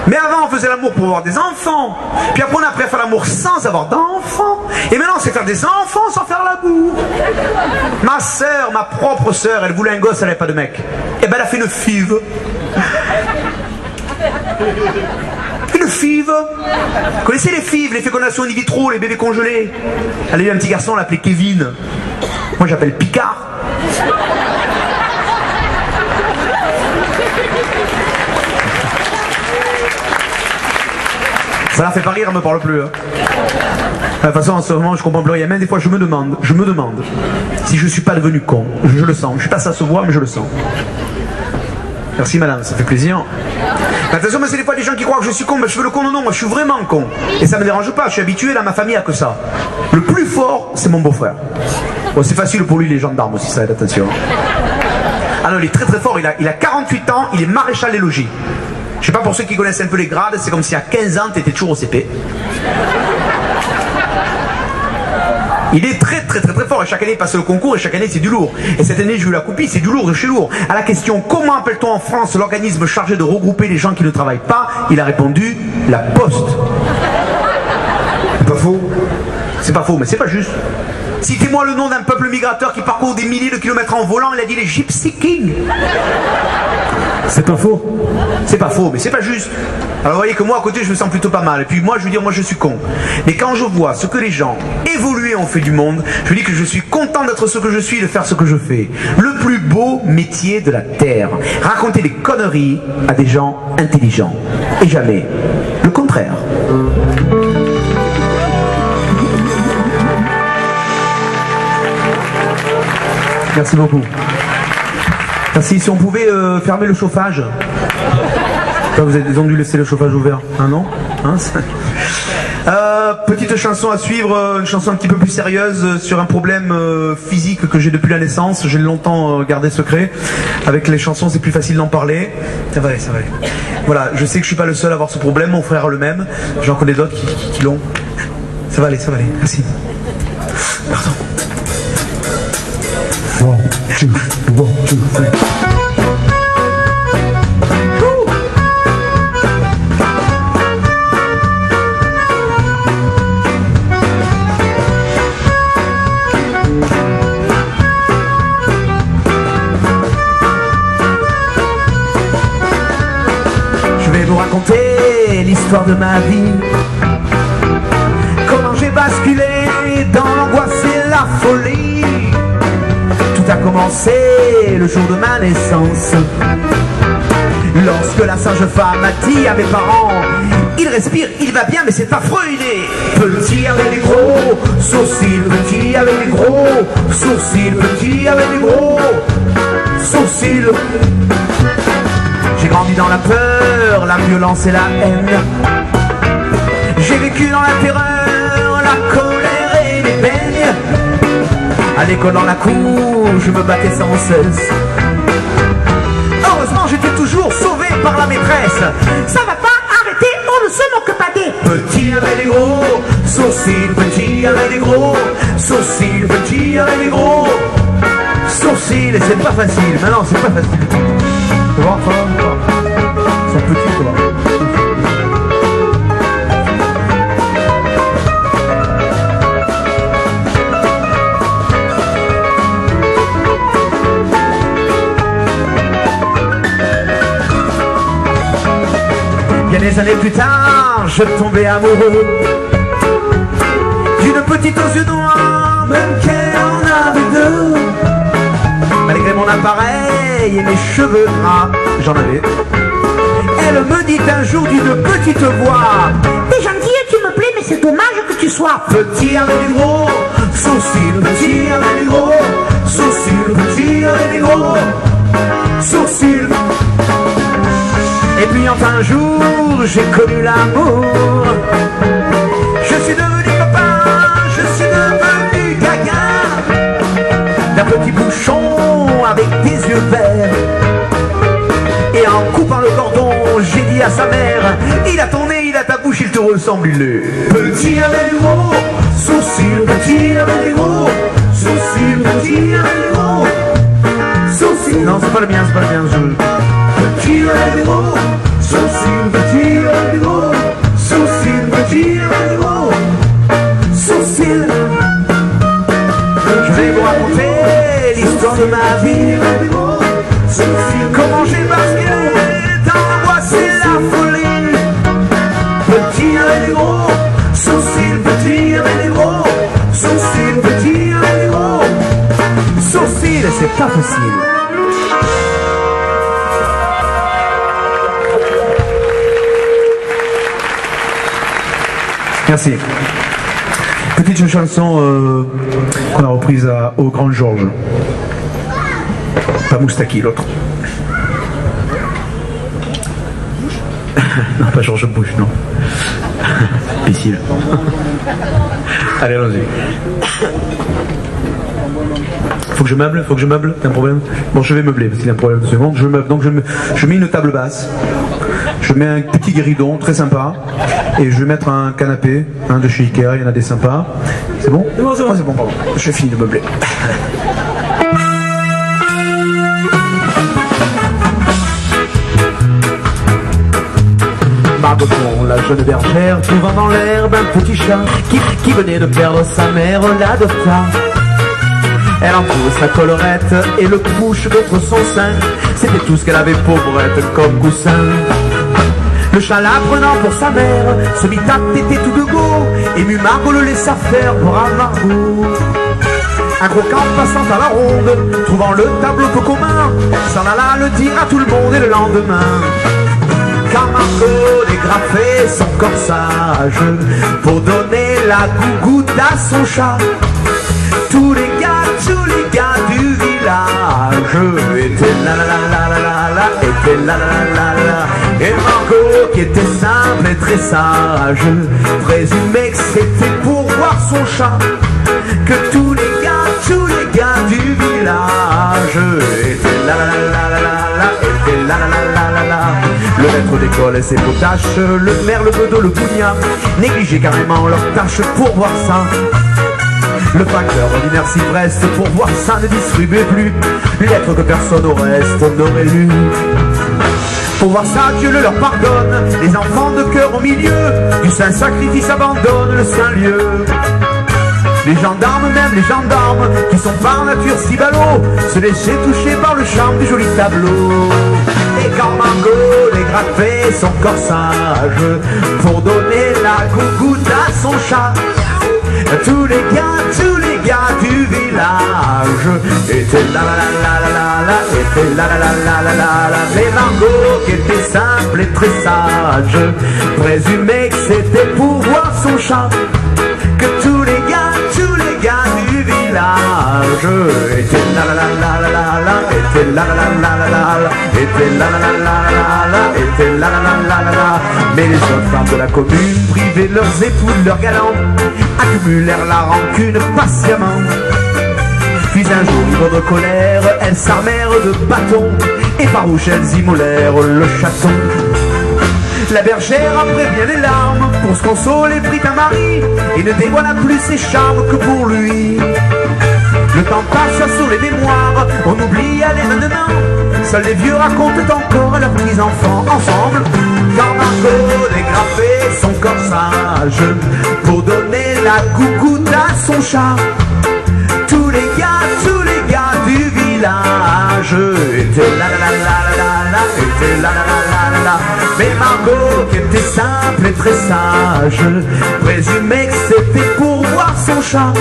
Mais avant, on faisait l'amour pour avoir des enfants. Puis après, on a appris à faire l'amour sans avoir d'enfants. Et maintenant, on sait faire des enfants sans faire la boue. Ma sœur, ma propre sœur, elle voulait un gosse, elle n'avait pas de mec. Et ben, elle a fait une FIV. Une FIV. Vous connaissez les FIV, les fécondations in vitro, les bébés congelés? Elle a eu un petit garçon, on l'appelait Kevin. Moi, j'appelle Picard. Ça la fait pas rire, elle me parle plus. Hein. De toute façon, en ce moment, je comprends plus rien. Même des fois, je me demande si je suis pas devenu con. Je le sens. Je sais pas si ça se voit, mais je le sens. Merci madame, ça fait plaisir. Mais attention, mais c'est des fois des gens qui croient que je suis con, mais je fais le con, non, moi je suis vraiment con. Et ça me dérange pas, je suis habitué, dans ma famille à que ça. Le plus fort, c'est mon beau-frère. Bon, c'est facile pour lui, les gendarmes aussi, ça aide, attention. Ah non, il est très très fort, il a 48 ans, il est maréchal des logis. Je sais pas pour ceux qui connaissent un peu les grades, c'est comme si à 15 ans, t'étais toujours au CP. Il est très très très très fort et chaque année il passe le concours et chaque année c'est du lourd. Et cette année j'ai eu la copie, c'est du lourd de chez lourd. À la question comment appelle-t-on en France l'organisme chargé de regrouper les gens qui ne travaillent pas, il a répondu la Poste. C'est pas faux. C'est pas faux, mais c'est pas juste. Citez-moi le nom d'un peuple migrateur qui parcourt des milliers de kilomètres en volant, il a dit les Gypsy Kings. C'est pas faux. C'est pas faux, mais c'est pas juste. Alors vous voyez que moi à côté je me sens plutôt pas mal. Et puis moi je veux dire, moi je suis con. Mais quand je vois ce que les gens évolués ont fait du monde, je dis que je suis content d'être ce que je suis et de faire ce que je fais. Le plus beau métier de la Terre. Raconter des conneries à des gens intelligents. Et jamais le contraire. Merci beaucoup. Merci, si on pouvait fermer le chauffage. Ils ont dû laisser le chauffage ouvert. Ah non hein, petite chanson à suivre, une chanson un petit peu plus sérieuse sur un problème physique que j'ai depuis la naissance. J'ai longtemps gardé secret. Avec les chansons, c'est plus facile d'en parler. Ça va aller, ça va aller. Voilà, je sais que je suis pas le seul à avoir ce problème. Mon frère a le même. J'en connais d'autres qui l'ont. Ça va aller, ça va aller. Merci. Pardon. 1, 2, 3. Je vais vous raconter l'histoire de ma vie. Comment j'ai basculé dans l'angoisse et la folie. Tout a commencé le jour de ma naissance. Lorsque la sage femme a dit à mes parents: il respire, il va bien, mais c'est affreux, il est petit avec des gros sourcils, petit avec des gros sourcils, petit avec des gros sourcils. J'ai grandi dans la peur, la violence et la haine. J'ai vécu dans la terreur, la colère et les peines. À l'école, dans la cour, je me battais sans cesse. Heureusement, j'étais toujours sauvé par la maîtresse. Ça va pas arrêter, on ne se moque pas des petits avec des gros sourcils, petits avec des gros sourcils, petits avec des gros sourcils. Et c'est pas facile, mais non, c'est pas facile. Tu vois, ils sont petits, tu vois. Bien des années plus tard, je tombais amoureux d'une petite aux yeux noirs, même qu'elle en avait deux. Malgré mon appareil et mes cheveux gras, j'en avais. Elle me dit un jour d'une petite voix: t'es gentil et tu me plais, mais c'est dommage que tu sois petit avec des gros sourcils, petit avec des gros sourcils, petit avec des gros sourcils. Et puis enfin un jour, j'ai connu l'amour. Je suis devenu papa, je suis devenu gaga d'un petit bouchon avec des yeux verts. Et en coupant le cordon, j'ai dit à sa mère: il a ton nez, il a ta bouche, il te ressemble, il est petit avec des gros sourcils, petit avec des gros sourcils, petit avec des gros sourcils. Non, c'est pas le mien, c'est pas le mien. Petit avec des gros sourcils, petit avec de ma vie. Comment j'ai basculé dans la voie, c'est la folie. Petit avec des gros sourcils, petit avec des gros sourcils, petit avec des gros sourcils, c'est pas facile. Merci. Petite chanson qu'on a reprise au Grand Georges. Pas Moustaki, l'autre. Non, pas Georges Bush, non. Imbécile. Allez, allons-y. Faut que je meuble, t'as un problème? Bon, je vais meubler parce qu'il y a un problème de seconde. Je meuble, donc je mets une table basse. Je mets un petit guéridon très sympa et je vais mettre un canapé, de chez Ikea, il y en a des sympas. C'est bon? Oh, c'est bon, pardon. J'ai fini de meubler. Margot, la jeune bergère, trouvant dans l'herbe un petit chat qui venait de perdre sa mère, l'adopta. Elle en pousse sa collerette et le couche contre son sein. C'était tout ce qu'elle avait pauvrette comme coussin. Le chat la prenant pour sa mère se mit à téter tout de go. Ému, Margot le laissa faire pour un Margot. Un gros camp passant à la ronde, trouvant le tableau peu commun, s'en alla le dire à tout le monde et le lendemain. Quand Margot dégrafait son corsage pour donner la gougoute à son chat, tous les gars du village étaient la la la la la la la, étaient la la la la la. Et Margot, qui était simple et très sage, présumait que c'était pour voir son chat, que tous les gars du village étaient la la la la la la, étaient la la la la la. Le maître d'école et ses potaches, le maire, le bedeau, le bougnat, négligeaient carrément leurs tâches pour voir ça. Le facteur ordinaire s'y preste pour voir ça, ne distribuait plus les lettres que personne au reste n'aurait lues. Pour voir ça, Dieu le leur pardonne, les enfants de cœur au milieu du saint sacrifice abandonnent le saint lieu. Les gendarmes, même les gendarmes, qui sont par nature si ballots, se laissaient toucher par le charme du joli tableau. Et quand Margot dégrafait son corsage pour donner la gougoute à son chat, tous les gars du village étaient la la la la la la, étaient la la la la la la la. Mais Margot, qui était simple et très sage, présumait que c'était pour voir son chat, que tous les gars du village étaient la la la la la la la, étaient la la la la la la la, étaient la la la la la la, étaient la la la la la la. Mais les autres femmes de la commune, privées de leurs époux, de leurs galants, accumulèrent la rancune patiemment. Puis un jour, libres de colère, elles s'armèrent de bâtons et farouches elles immolèrent le chaton. La bergère, après bien des larmes, pour se consoler prit un mari et ne dévoila plus ses charmes que pour lui. Le temps passa sur les mémoires, on oublie les maintenant. Seuls les vieux racontent encore à leurs petits-enfants ensemble. Quand Margot dégrafait son corsage pour donner la gougoute à son chat, tous les gars du village étaient la la la la la la, étaient la la la la la. Mais Margot, qui était simple et très sage, présumait que c'était pour voir son chat,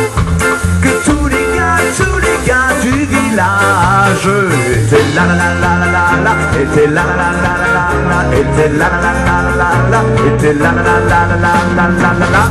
que tous les gars du village étaient la la la la la la, étaient la la la la la la, étaient la la la la la la, étaient la la la la la la la la.